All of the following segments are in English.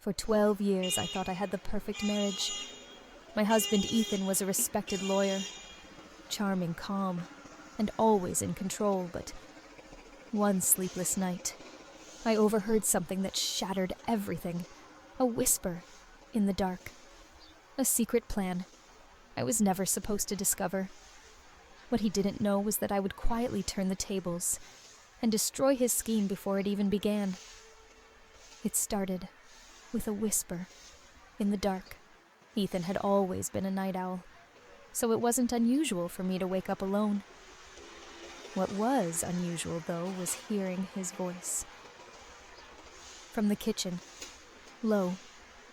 For 12 years, I thought I had the perfect marriage. My husband, Ethan, was a respected lawyer, charming, calm, and always in control, but one sleepless night, I overheard something that shattered everything. A whisper in the dark. A secret plan I was never supposed to discover. What he didn't know was that I would quietly turn the tables and destroy his scheme before it even began. It started with a whisper in the dark. Ethan had always been a night owl, so it wasn't unusual for me to wake up alone. What was unusual, though, was hearing his voice. From the kitchen, low,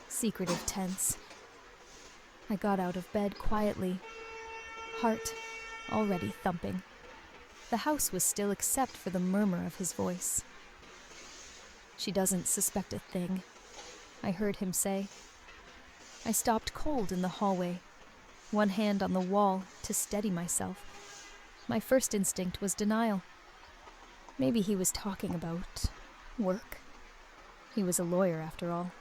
secretive, tense. I got out of bed quietly, heart already thumping. The house was still except for the murmur of his voice. "She doesn't suspect a thing," I heard him say. I stopped cold in the hallway, one hand on the wall to steady myself. My first instinct was denial. Maybe he was talking about work. He was a lawyer, after all.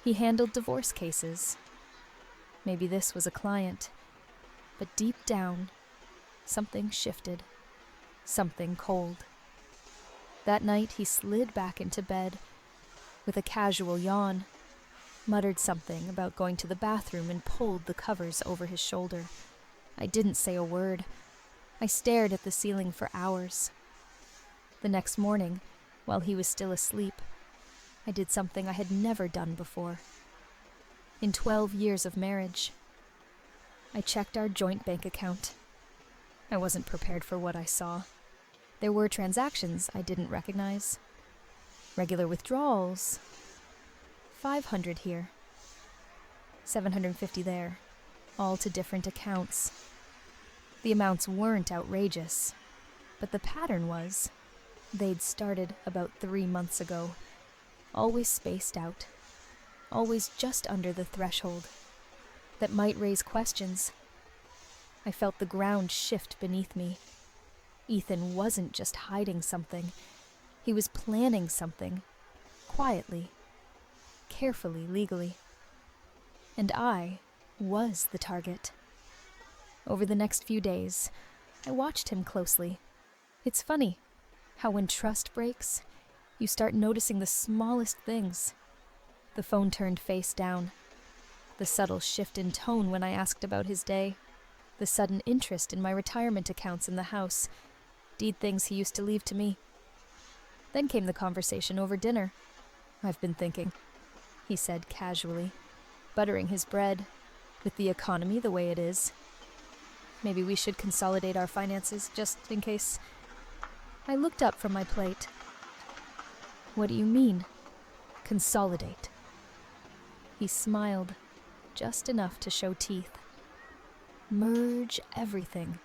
He handled divorce cases. Maybe this was a client. But deep down, something shifted. Something cold. That night, he slid back into bed with a casual yawn, muttered something about going to the bathroom, and pulled the covers over his shoulder. I didn't say a word. I stared at the ceiling for hours. The next morning, while he was still asleep, I did something I had never done before. In 12 years of marriage, I checked our joint bank account. I wasn't prepared for what I saw. There were transactions I didn't recognize. Regular withdrawals. 500 here. 750 there. All to different accounts. The amounts weren't outrageous, but the pattern was. They'd started about 3 months ago. Always spaced out. Always just under the threshold. That might raise questions. I felt the ground shift beneath me. Ethan wasn't just hiding something. He was planning something. Quietly. Carefully, legally. And I was the target. Over the next few days, I watched him closely. It's funny how when trust breaks, you start noticing the smallest things. The phone turned face down. The subtle shift in tone when I asked about his day. The sudden interest in my retirement accounts in the house. Deed things he used to leave to me. Then came the conversation over dinner. "I've been thinking," he said casually, buttering his bread. "With the economy the way it is, maybe we should consolidate our finances, just in case." I looked up from my plate. "What do you mean, consolidate?" He smiled, just enough to show teeth. "Merge everything.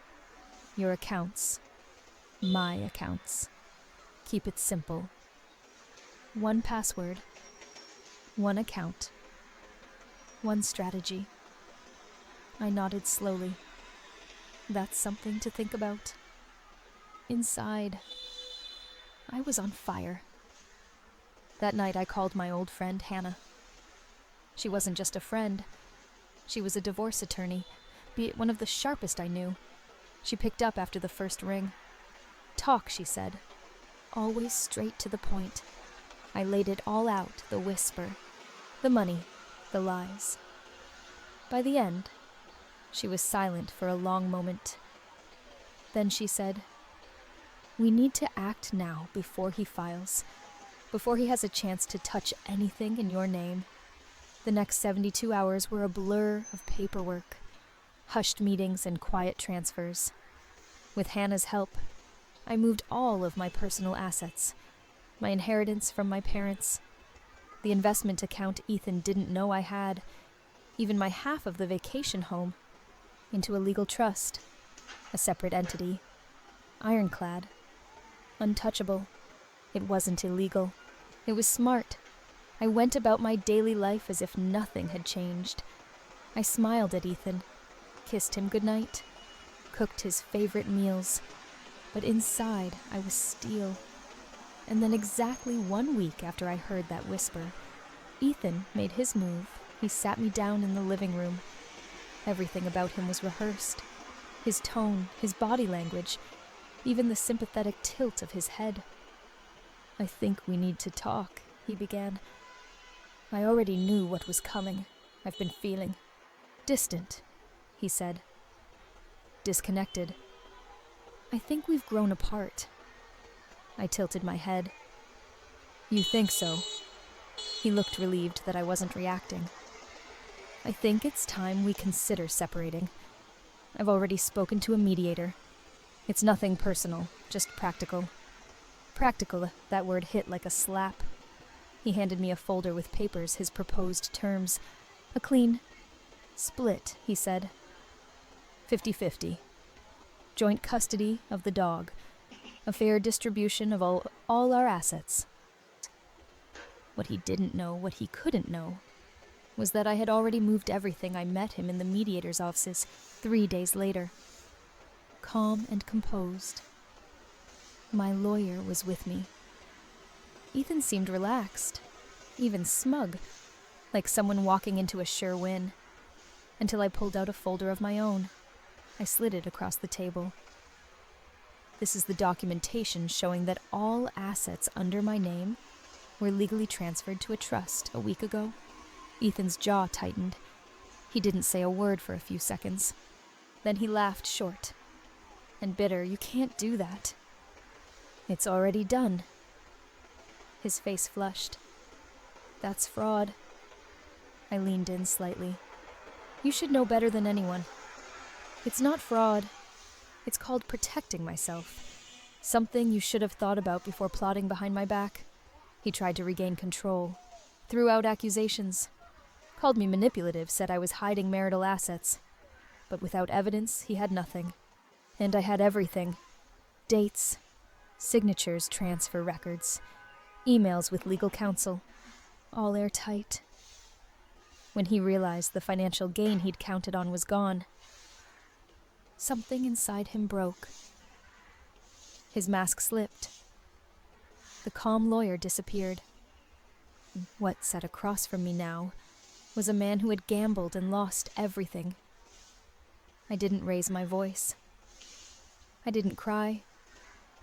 Your accounts. My accounts. Keep it simple. One password. One account. One strategy." I nodded slowly. That's something to think about. Inside, I was on fire. That night I called my old friend Hannah. She wasn't just a friend. She was a divorce attorney, be it one of the sharpest I knew. She picked up after the first ring. "Talk," she said. Always straight to the point. I laid it all out, the whisper, the money, the lies. By the end, she was silent for a long moment. Then she said, "We need to act now before he files, before he has a chance to touch anything in your name." The next 72 hours were a blur of paperwork, hushed meetings and quiet transfers. With Hannah's help, I moved all of my personal assets, my inheritance from my parents, the investment account Ethan didn't know I had, even my half of the vacation home, into a legal trust, a separate entity, ironclad, untouchable. It wasn't illegal. It was smart. I went about my daily life as if nothing had changed. I smiled at Ethan, kissed him goodnight, cooked his favorite meals, but inside I was steel. And then exactly 1 week after I heard that whisper, Ethan made his move, he sat me down in the living room. Everything about him was rehearsed. His tone, his body language, even the sympathetic tilt of his head. "I think we need to talk," he began. I already knew what was coming. I've been feeling distant, he said. Disconnected. "I think we've grown apart." I tilted my head. "You think so?" He looked relieved that I wasn't reacting. "I think it's time we consider separating. I've already spoken to a mediator. It's nothing personal, just practical." Practical, that word hit like a slap. He handed me a folder with papers, his proposed terms. "A clean split," he said. 50-50. Joint custody of the dog. A fair distribution of all our assets. What he didn't know, what he couldn't know, was that I had already moved everything. I met him in the mediator's offices 3 days later. Calm and composed. My lawyer was with me. Ethan seemed relaxed, even smug, like someone walking into a sure win, until I pulled out a folder of my own. I slid it across the table. "This is the documentation showing that all assets under my name were legally transferred to a trust a week ago." Ethan's jaw tightened. He didn't say a word for a few seconds. Then he laughed short and bitter. "You can't do that." "It's already done." His face flushed. "That's fraud." I leaned in slightly. "You should know better than anyone. It's not fraud. It's called protecting myself. Something you should have thought about before plotting behind my back." He tried to regain control, threw out accusations, called me manipulative, said I was hiding marital assets. But without evidence, he had nothing. And I had everything. Dates, signatures, transfer records, emails with legal counsel, all airtight. When he realized the financial gain he'd counted on was gone, something inside him broke. His mask slipped. The calm lawyer disappeared. What sat across from me now was a man who had gambled and lost everything. I didn't raise my voice. I didn't cry.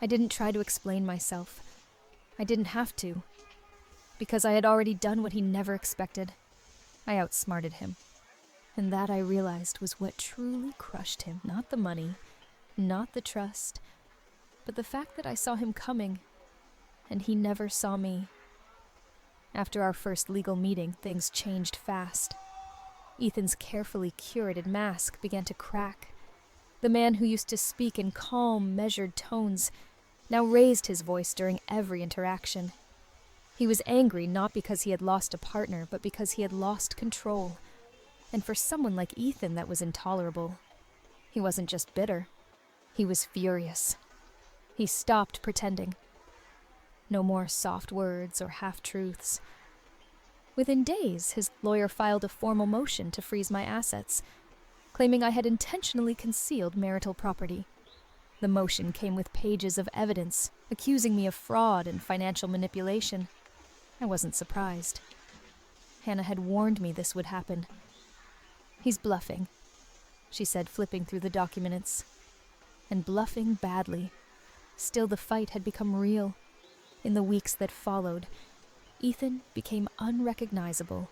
I didn't try to explain myself. I didn't have to, because I had already done what he never expected. I outsmarted him. And that, I realized, was what truly crushed him. Not the money, not the trust, but the fact that I saw him coming, and he never saw me. After our first legal meeting, things changed fast. Ethan's carefully curated mask began to crack. The man who used to speak in calm, measured tones now raised his voice during every interaction. He was angry not because he had lost a partner, but because he had lost control. And for someone like Ethan, that was intolerable. He wasn't just bitter. He was furious. He stopped pretending. No more soft words or half-truths. Within days, his lawyer filed a formal motion to freeze my assets, claiming I had intentionally concealed marital property. The motion came with pages of evidence, accusing me of fraud and financial manipulation. I wasn't surprised. Hannah had warned me this would happen. "He's bluffing," she said, flipping through the documents. And bluffing badly. Still, the fight had become real. In the weeks that followed, Ethan became unrecognizable.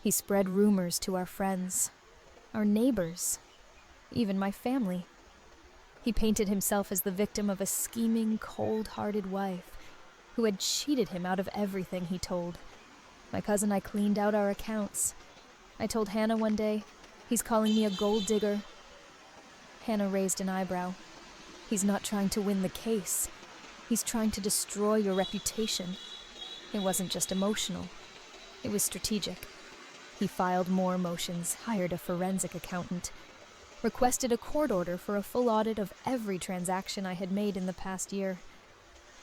He spread rumors to our friends, our neighbors, even my family. He painted himself as the victim of a scheming, cold-hearted wife who had cheated him out of everything he told. My cousin and I cleaned out our accounts. I told Hannah one day, "He's calling me a gold digger." Hannah raised an eyebrow. "He's not trying to win the case. He's trying to destroy your reputation." It wasn't just emotional. It was strategic. He filed more motions, hired a forensic accountant, requested a court order for a full audit of every transaction I had made in the past year.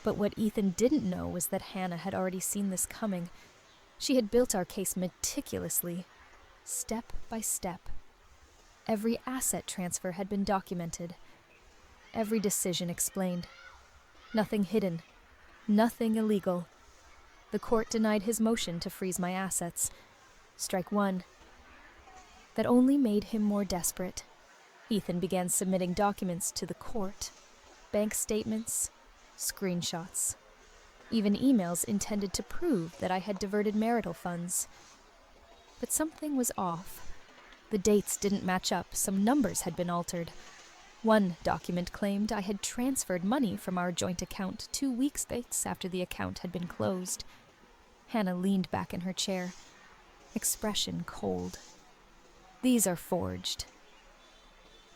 But what Ethan didn't know was that Hannah had already seen this coming. She had built our case meticulously, step by step. Every asset transfer had been documented. Every decision explained. Nothing hidden. Nothing illegal. The court denied his motion to freeze my assets. Strike one. That only made him more desperate. Ethan began submitting documents to the court. Bank statements, screenshots, even emails intended to prove that I had diverted marital funds. But something was off. The dates didn't match up, some numbers had been altered. One document claimed I had transferred money from our joint account 2 weeks after the account had been closed. Hannah leaned back in her chair, expression cold. These are forged.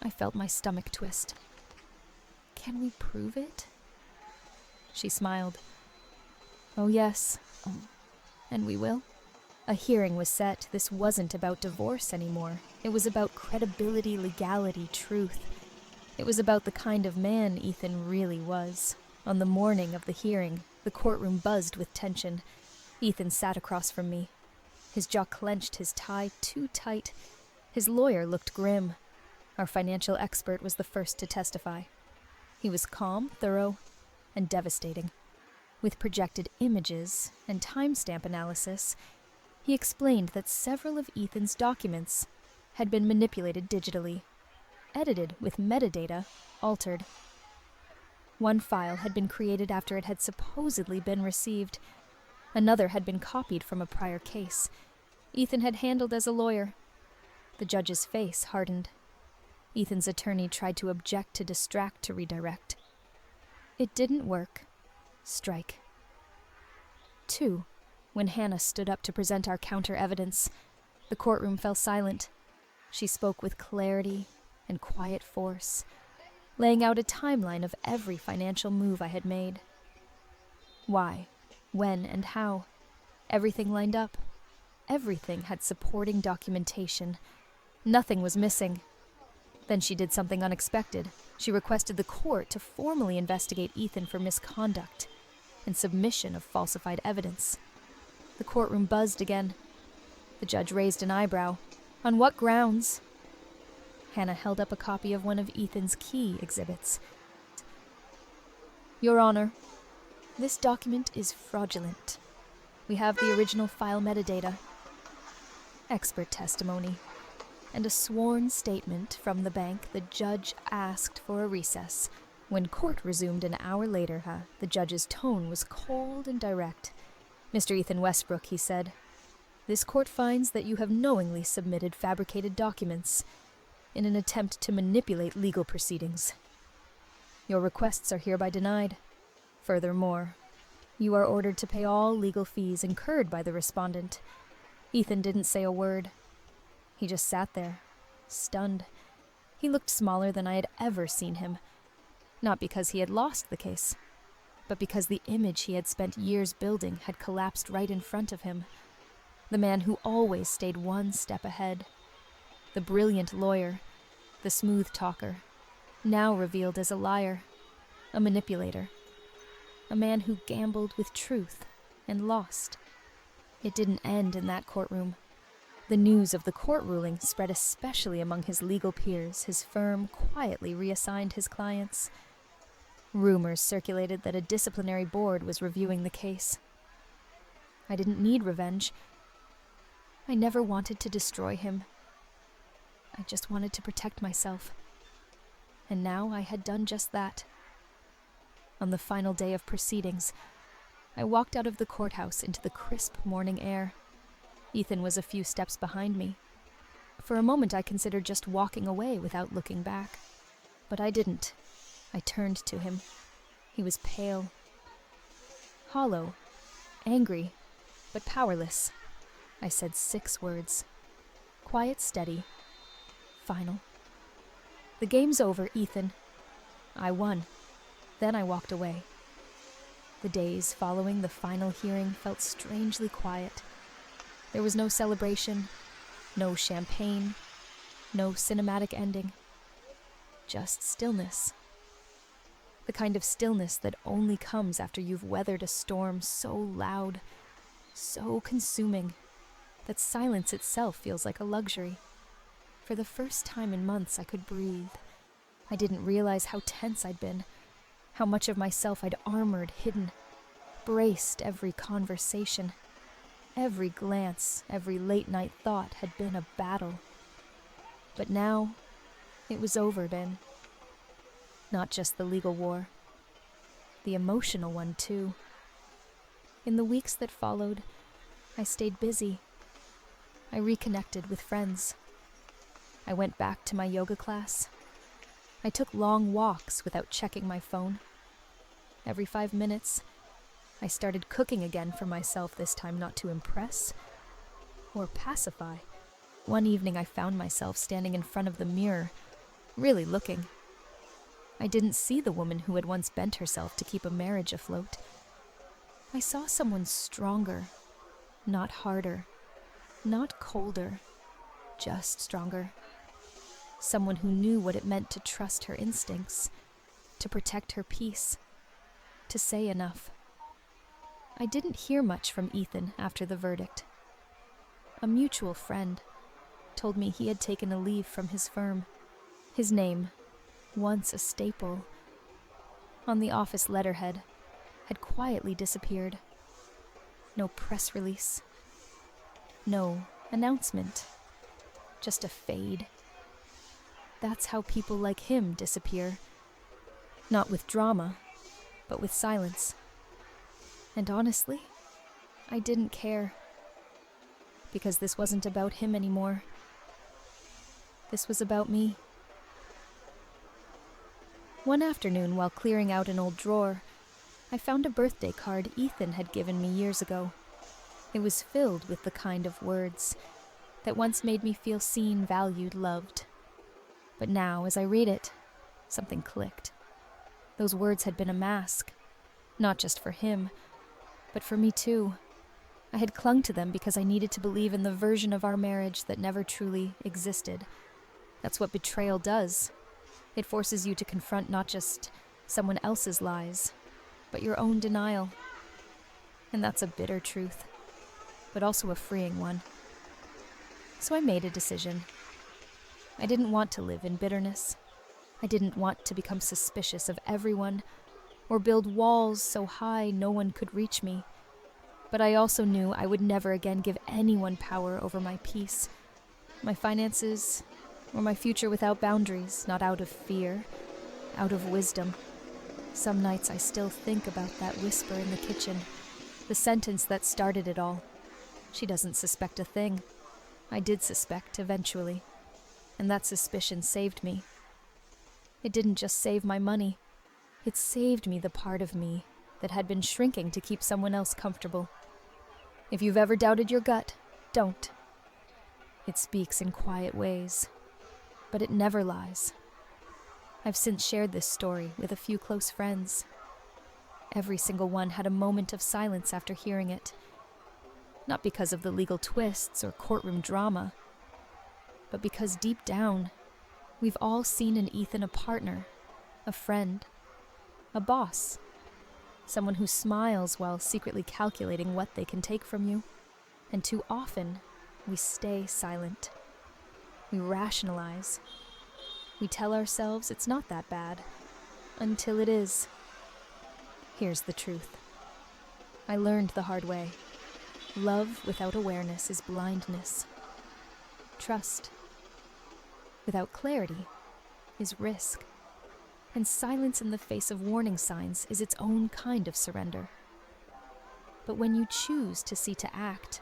I felt my stomach twist. Can we prove it? She smiled. Oh yes, and we will. A hearing was set. This wasn't about divorce anymore. It was about credibility, legality, truth. It was about the kind of man Ethan really was. On the morning of the hearing, the courtroom buzzed with tension. Ethan sat across from me. His jaw clenched, his tie too tight. His lawyer looked grim. Our financial expert was the first to testify. He was calm, thorough, and devastating. With projected images and timestamp analysis, he explained that several of Ethan's documents had been manipulated digitally, edited with metadata altered. One file had been created after it had supposedly been received. Another had been copied from a prior case. Ethan had handled as a lawyer. The judge's face hardened. Ethan's attorney tried to object, to distract, to redirect. It didn't work. Strike. 2. When Hannah stood up to present our counter-evidence, the courtroom fell silent. She spoke with clarity and quiet force, laying out a timeline of every financial move I had made. Why, when, and how. Everything lined up. Everything had supporting documentation. Nothing was missing. Then she did something unexpected. She requested the court to formally investigate Ethan for misconduct and submission of falsified evidence. The courtroom buzzed again. The judge raised an eyebrow. On what grounds? Hannah held up a copy of one of Ethan's key exhibits. Your Honor, this document is fraudulent. We have the original file metadata, expert testimony, and a sworn statement from the bank. The judge asked for a recess. When court resumed an hour later, the judge's tone was cold and direct. Mr. Ethan Westbrook, he said, this court finds that you have knowingly submitted fabricated documents in an attempt to manipulate legal proceedings. Your requests are hereby denied. Furthermore, you are ordered to pay all legal fees incurred by the respondent. Ethan didn't say a word. He just sat there, stunned. He looked smaller than I had ever seen him. Not because he had lost the case, but because the image he had spent years building had collapsed right in front of him. The man who always stayed one step ahead. The brilliant lawyer, the smooth talker, now revealed as a liar, a manipulator. A man who gambled with truth and lost. It didn't end in that courtroom. The news of the court ruling spread especially among his legal peers. His firm quietly reassigned his clients. Rumors circulated that a disciplinary board was reviewing the case. I didn't need revenge. I never wanted to destroy him. I just wanted to protect myself. And now I had done just that. On the final day of proceedings, I walked out of the courthouse into the crisp morning air. Ethan was a few steps behind me. For a moment I considered just walking away without looking back. But I didn't. I turned to him. He was pale, hollow, angry, but powerless. I said 6 words. Quiet, steady, final. The game's over, Ethan. I won. Then I walked away. The days following the final hearing felt strangely quiet. There was no celebration, no champagne, no cinematic ending. Just stillness. The kind of stillness that only comes after you've weathered a storm so loud, so consuming, that silence itself feels like a luxury. For the first time in months, I could breathe. I didn't realize how tense I'd been, how much of myself I'd armored, hidden. braced every conversation. Every glance, every late-night thought had been a battle. But now, it was over, Ben. Not just the legal war. The emotional one, too. In the weeks that followed, I stayed busy. I reconnected with friends. I went back to my yoga class. I took long walks without checking my phone. Every 5 minutes, I started cooking again for myself, this time not to impress or pacify. One evening I found myself standing in front of the mirror, really looking. I didn't see the woman who had once bent herself to keep a marriage afloat. I saw someone stronger, not harder, not colder, just stronger. Someone who knew what it meant to trust her instincts, to protect her peace, to say enough. I didn't hear much from Ethan after the verdict. A mutual friend told me he had taken a leave from his firm. His name, once a staple on the office letterhead, had quietly disappeared. No press release. No announcement. Just a fade. That's how people like him disappear. Not with drama, but with silence. And honestly, I didn't care. Because this wasn't about him anymore. This was about me. One afternoon, while clearing out an old drawer, I found a birthday card Ethan had given me years ago. It was filled with the kind of words that once made me feel seen, valued, loved. But now, as I read it, something clicked. Those words had been a mask, not just for him, but for me too. I had clung to them because I needed to believe in the version of our marriage that never truly existed. That's what betrayal does. It forces you to confront not just someone else's lies, but your own denial. And that's a bitter truth, but also a freeing one. So I made a decision. I didn't want to live in bitterness. I didn't want to become suspicious of everyone or build walls so high no one could reach me. But I also knew I would never again give anyone power over my peace, my finances, or my future without boundaries, not out of fear, out of wisdom. Some nights I still think about that whisper in the kitchen, the sentence that started it all. She doesn't suspect a thing. I did suspect eventually, and that suspicion saved me. It didn't just save my money. It saved me the part of me that had been shrinking to keep someone else comfortable. If you've ever doubted your gut, don't. It speaks in quiet ways, but it never lies. I've since shared this story with a few close friends. Every single one had a moment of silence after hearing it. Not because of the legal twists or courtroom drama, but because deep down, we've all seen in Ethan a partner, a friend, a boss, someone who smiles while secretly calculating what they can take from you. And too often, we stay silent. We rationalize. We tell ourselves it's not that bad, until it is. Here's the truth. I learned the hard way. Love without awareness is blindness. Trust without clarity is risk. And silence in the face of warning signs is its own kind of surrender. But when you choose to see to act,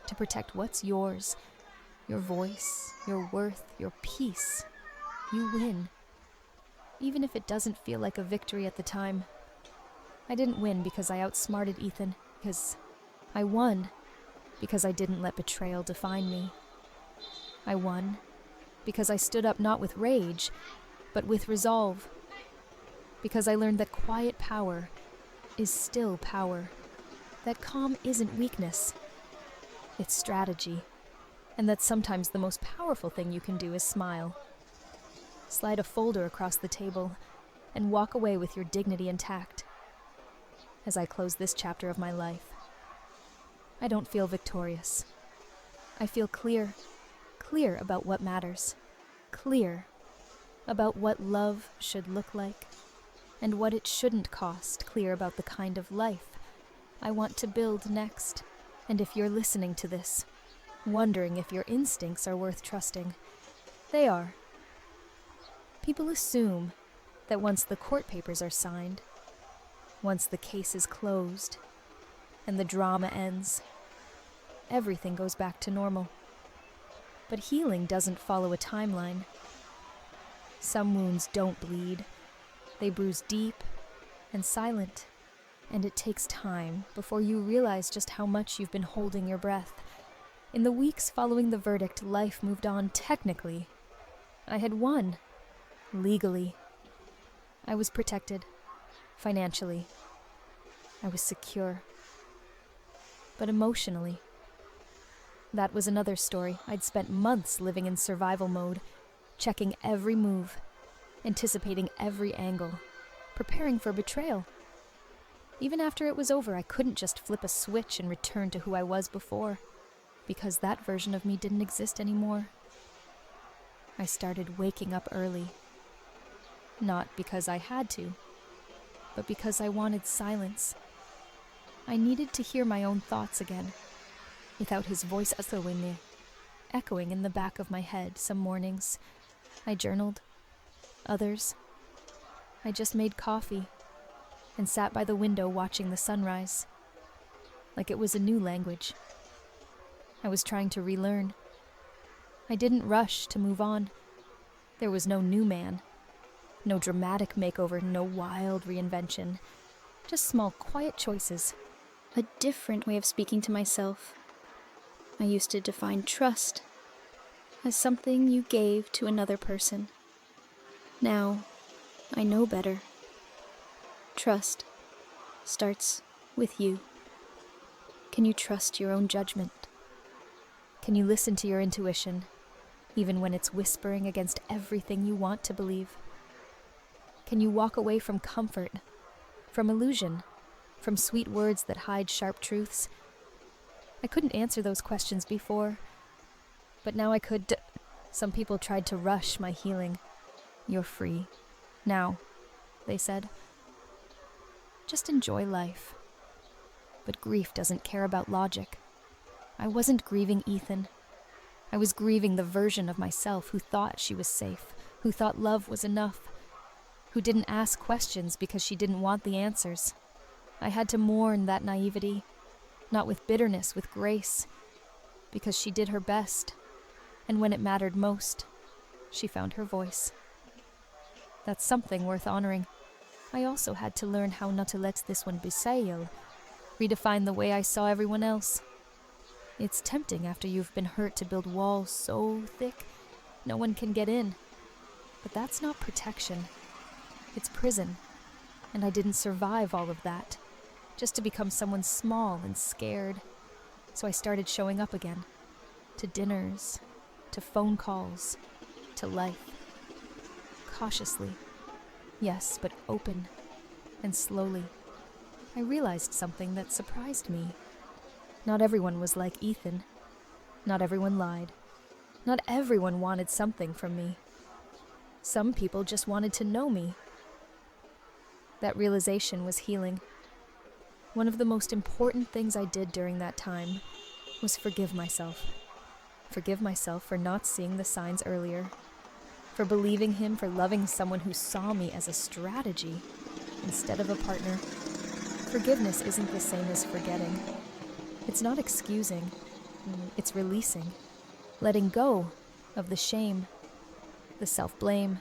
to protect what's yours, your voice, your worth, your peace, you win. Even if it doesn't feel like a victory at the time. I didn't win because I outsmarted Ethan, because I won because I didn't let betrayal define me. I won because I stood up not with rage, but with resolve. Because I learned that quiet power is still power. That calm isn't weakness. It's strategy. And that sometimes the most powerful thing you can do is smile. Slide a folder across the table and walk away with your dignity intact. As I close this chapter of my life, I don't feel victorious. I feel clear about what matters. Clear about what love should look like and what it shouldn't cost. Clear about the kind of life I want to build next. And if you're listening to this, wondering if your instincts are worth trusting, they are. People assume that once the court papers are signed, once the case is closed, and the drama ends, everything goes back to normal. But healing doesn't follow a timeline. Some wounds don't bleed. They bruise deep and silent. And it takes time before you realize just how much you've been holding your breath. In the weeks following the verdict, life moved on technically. I had won. Legally. I was protected. Financially. I was secure. But emotionally, that was another story. I'd spent months living in survival mode, checking every move, anticipating every angle, preparing for betrayal. Even after it was over, I couldn't just flip a switch and return to who I was before, because that version of me didn't exist anymore. I started waking up early. Not because I had to, but because I wanted silence. I needed to hear my own thoughts again, without his voice echoing in the back of my head. Some mornings, I journaled. Others, I just made coffee and sat by the window watching the sunrise, like it was a new language. I was trying to relearn. I didn't rush to move on. There was no new man, no dramatic makeover, no wild reinvention, just small, quiet choices, a different way of speaking to myself. I used to define trust as something you gave to another person. Now, I know better. Trust starts with you. Can you trust your own judgment? Can you listen to your intuition, even when it's whispering against everything you want to believe? Can you walk away from comfort, from illusion, from sweet words that hide sharp truths? I couldn't answer those questions before, but now I could. Some people tried to rush my healing. You're free. Now, they said. Just enjoy life. But grief doesn't care about logic. I wasn't grieving Ethan. I was grieving the version of myself who thought she was safe, who thought love was enough, who didn't ask questions because she didn't want the answers. I had to mourn that naivety, not with bitterness, with grace, because she did her best, and when it mattered most, she found her voice. That's something worth honoring. I also had to learn how not to let this one betrayal redefine the way I saw everyone else. It's tempting after you've been hurt to build walls so thick no one can get in. But that's not protection. It's prison. And I didn't survive all of that, just to become someone small and scared. So I started showing up again. To dinners, to phone calls, to life. Cautiously. Yes, but open. And slowly. I realized something that surprised me. Not everyone was like Ethan. Not everyone lied. Not everyone wanted something from me. Some people just wanted to know me. That realization was healing. One of the most important things I did during that time was forgive myself. Forgive myself for not seeing the signs earlier. For believing him, for loving someone who saw me as a strategy instead of a partner. Forgiveness isn't the same as forgetting. It's not excusing. It's releasing. Letting go of the shame, the self-blame,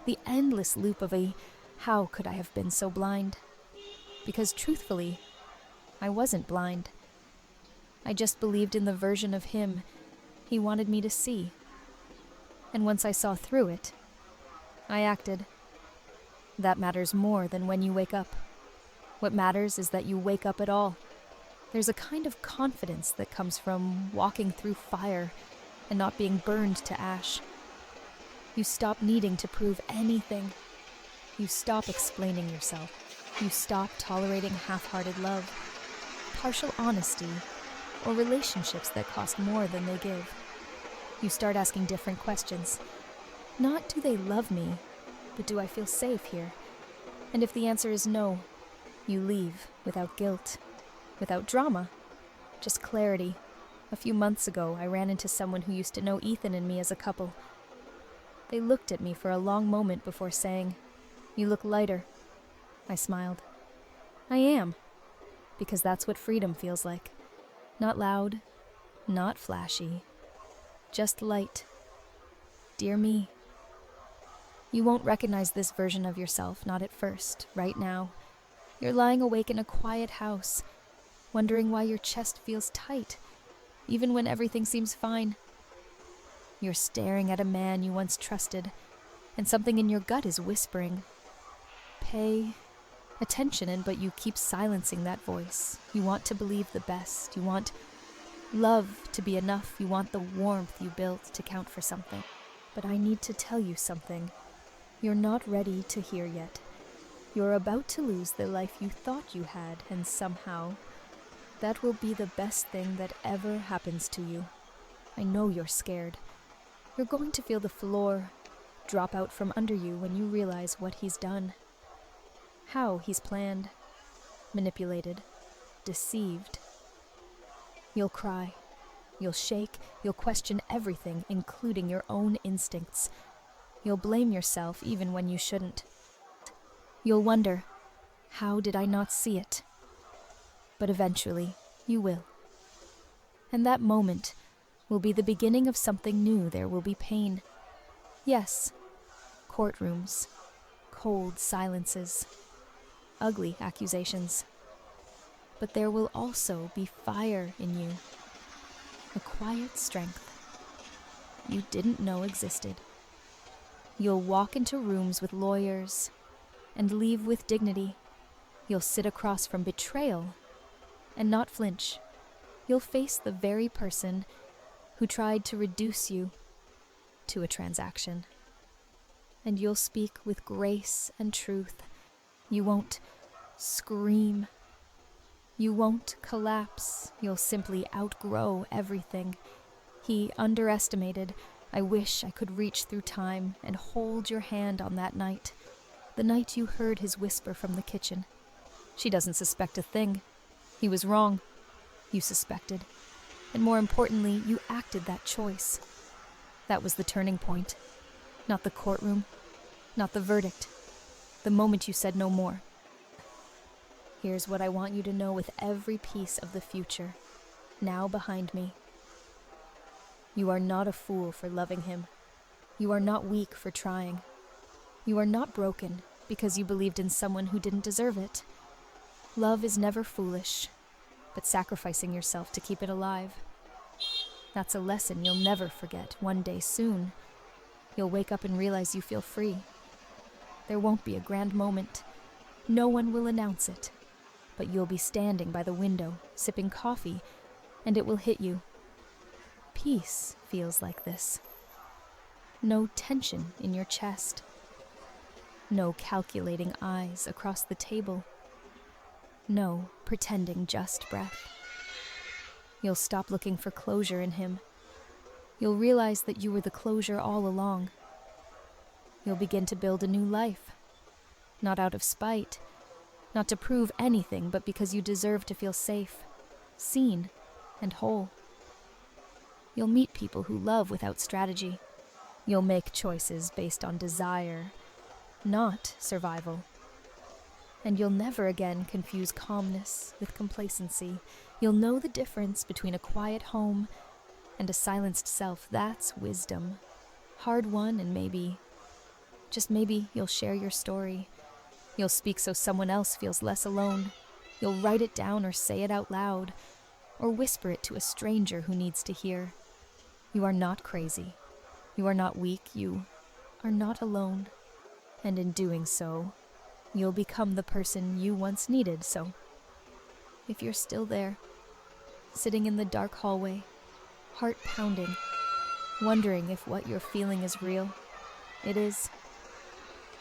the endless loop of how could I have been so blind? Because truthfully, I wasn't blind. I just believed in the version of him he wanted me to see. And once I saw through it, I acted. That matters more than when you wake up. What matters is that you wake up at all. There's a kind of confidence that comes from walking through fire and not being burned to ash. You stop needing to prove anything. You stop explaining yourself. You stop tolerating half-hearted love, partial honesty, or relationships that cost more than they give. You start asking different questions. Not do they love me, but do I feel safe here? And if the answer is no, you leave without guilt. without drama, just clarity. A few months ago, I ran into someone who used to know Ethan and me as a couple. They looked at me for a long moment before saying, "You look lighter." I smiled. I am, because that's what freedom feels like. Not loud, not flashy, just light. Dear me. You won't recognize this version of yourself, not at first, right now. You're lying awake in a quiet house, wondering why your chest feels tight, even when everything seems fine. You're staring at a man you once trusted, and something in your gut is whispering, "Pay attention," but you keep silencing that voice. You want to believe the best. You want love to be enough. You want the warmth you built to count for something. But I need to tell you something you're not ready to hear yet. You're about to lose the life you thought you had, and somehow that will be the best thing that ever happens to you. I know you're scared. You're going to feel the floor drop out from under you when you realize what he's done. How he's planned, manipulated, deceived. You'll cry. You'll shake. You'll question everything, including your own instincts. You'll blame yourself even when you shouldn't. You'll wonder, how did I not see it? But eventually, you will. And that moment will be the beginning of something new. There will be pain. Yes, courtrooms, cold silences, ugly accusations. But there will also be fire in you, a quiet strength you didn't know existed. You'll walk into rooms with lawyers and leave with dignity. You'll sit across from betrayal and not flinch. You'll face the very person who tried to reduce you to a transaction. And you'll speak with grace and truth. You won't scream. You won't collapse. You'll simply outgrow everything he underestimated. I wish I could reach through time and hold your hand on that night. The night you heard his whisper from the kitchen. She doesn't suspect a thing. He was wrong. You suspected. And more importantly, you acted that choice. That was the turning point. Not the courtroom. Not the verdict. The moment you said no more. Here's what I want you to know with every piece of the future, now behind me. You are not a fool for loving him. You are not weak for trying. You are not broken because you believed in someone who didn't deserve it. Love is never foolish, but sacrificing yourself to keep it alive. That's a lesson you'll never forget. One day soon, you'll wake up and realize you feel free. There won't be a grand moment. No one will announce it. But you'll be standing by the window, sipping coffee, and it will hit you. Peace feels like this. No tension in your chest. No calculating eyes across the table. No pretending just breath. You'll stop looking for closure in him. You'll realize that you were the closure all along. You'll begin to build a new life. Not out of spite, not to prove anything, but because you deserve to feel safe, seen, and whole. You'll meet people who love without strategy. You'll make choices based on desire, not survival. And you'll never again confuse calmness with complacency. You'll know the difference between a quiet home and a silenced self. That's wisdom. Hard won, and maybe, just maybe, you'll share your story. You'll speak so someone else feels less alone. You'll write it down or say it out loud, or whisper it to a stranger who needs to hear. You are not crazy. You are not weak. You are not alone. And in doing so, you'll become the person you once needed. So, if you're still there, sitting in the dark hallway, heart pounding, wondering if what you're feeling is real, it is.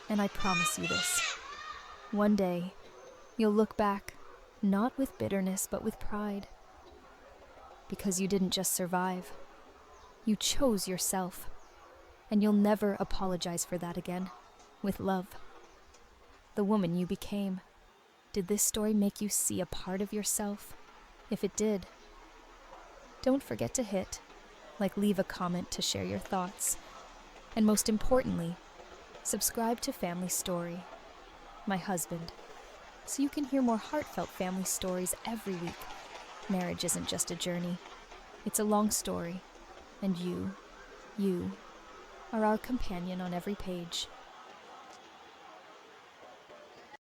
And I promise you this. One day, you'll look back, not with bitterness, but with pride. Because you didn't just survive. You chose yourself. And you'll never apologize for that again. With love. The woman you became. Did this story make you see a part of yourself if it did. Don't forget to leave a comment to share your thoughts. And most importantly, subscribe to Family Story, my husband, so you can hear more heartfelt family stories every week. Marriage isn't just a journey, it's a long story, and you are our companion on every page.